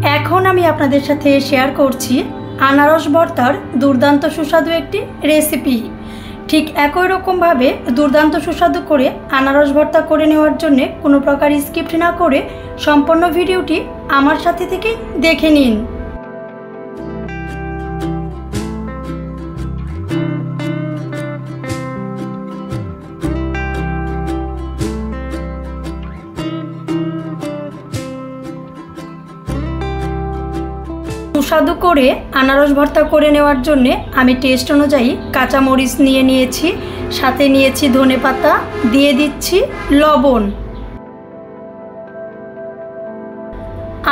এখন আমি আপনাদের সাথে শেয়ার করছি আনারস ভর্তার দুর্দান্ত সুস্বাদু একটি রেসিপি। ঠিক একই রকমভাবে দুর্দান্ত সুস্বাদু করে আনারস ভর্তা করে নেওয়ার জন্য কোনো প্রকার স্কিপ না করে সম্পূর্ণ ভিডিওটি আমার সাথে থেকে দেখে নিন। সুস্বাদু করে আনারস ভর্তা করে নেওয়ার জন্য আমি টেস্ট অনুযায়ী কাঁচামরিচ নিয়ে নিয়েছি, সাথে নিয়েছি ধনেপাতা, দিয়ে দিচ্ছি লবণ।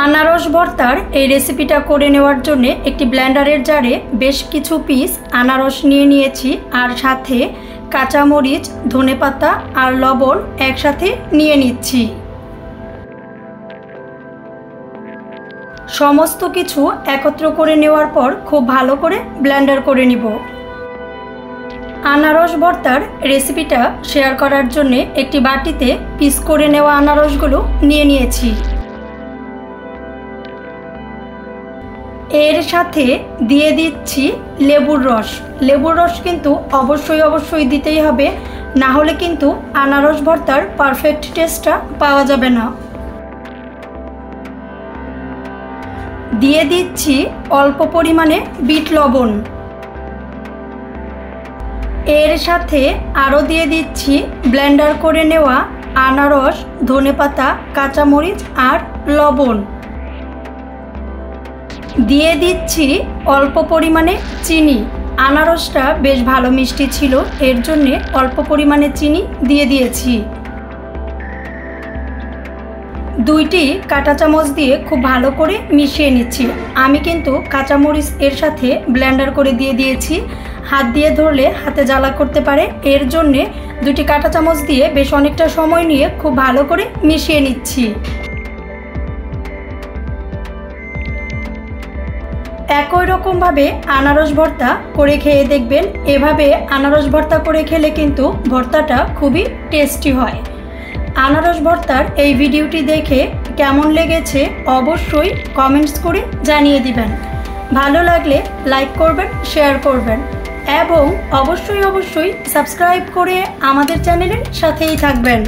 আনারস ভর্তার এই রেসিপিটা করে নেওয়ার জন্য একটি ব্লেন্ডারের জারে বেশ কিছু পিস আনারস নিয়ে নিয়েছি, আর সাথে কাঁচামরিচ, ধনেপাতা আর লবণ একসাথে নিয়ে নিচ্ছি। সমস্ত কিছু একত্র করে নেওয়ার পর খুব ভালো করে ব্লেন্ডার করে নিব। আনারস ভর্তার রেসিপিটা শেয়ার করার জন্য একটি বাটিতে পিস করে নেওয়া আনারসগুলো নিয়ে নিয়েছি। এর সাথে দিয়ে দিচ্ছি লেবুর রস। লেবুর রস কিন্তু অবশ্যই দিতেই হবে, না হলে কিন্তু আনারস ভর্তার পারফেক্ট টেস্টটা পাওয়া যাবে না। দিয়ে দিচ্ছি অল্প পরিমাণে বিট লবণ। এর সাথে আরও দিয়ে দিচ্ছি ব্লেন্ডার করে নেওয়া আনারস, ধনেপাতা, কাঁচামরিচ আর লবণ। দিয়ে দিচ্ছি অল্প পরিমাণে চিনি। আনারসটা বেশ ভালো মিষ্টি ছিল, এর জন্যে অল্প পরিমাণে চিনি দিয়ে দিয়েছি। দুইটি কাঁটা চামচ দিয়ে খুব ভালো করে মিশিয়ে নিচ্ছি। আমি কিন্তু কাঁচামরিচ এর সাথে ব্লেন্ডার করে দিয়ে দিয়েছি, হাত দিয়ে ধরলে হাতে জ্বালা করতে পারে, এর জন্যে দুটি কাঁটা চামচ দিয়ে বেশ অনেকটা সময় নিয়ে খুব ভালো করে মিশিয়ে নিচ্ছি। একই রকমভাবে আনারস ভর্তা করে খেয়ে দেখবেন। এভাবে আনারস ভর্তা করে খেলে কিন্তু ভর্তাটা খুবই টেস্টি হয়। আনারস ভর্তার এই ভিডিওটি দেখে কেমন লেগেছে অবশ্যই কমেন্টস করে জানিয়ে দিবেন। ভালো লাগলে লাইক করবেন, শেয়ার করবেন এবং অবশ্যই সাবস্ক্রাইব করে আমাদের চ্যানেলের সাথেই থাকবেন।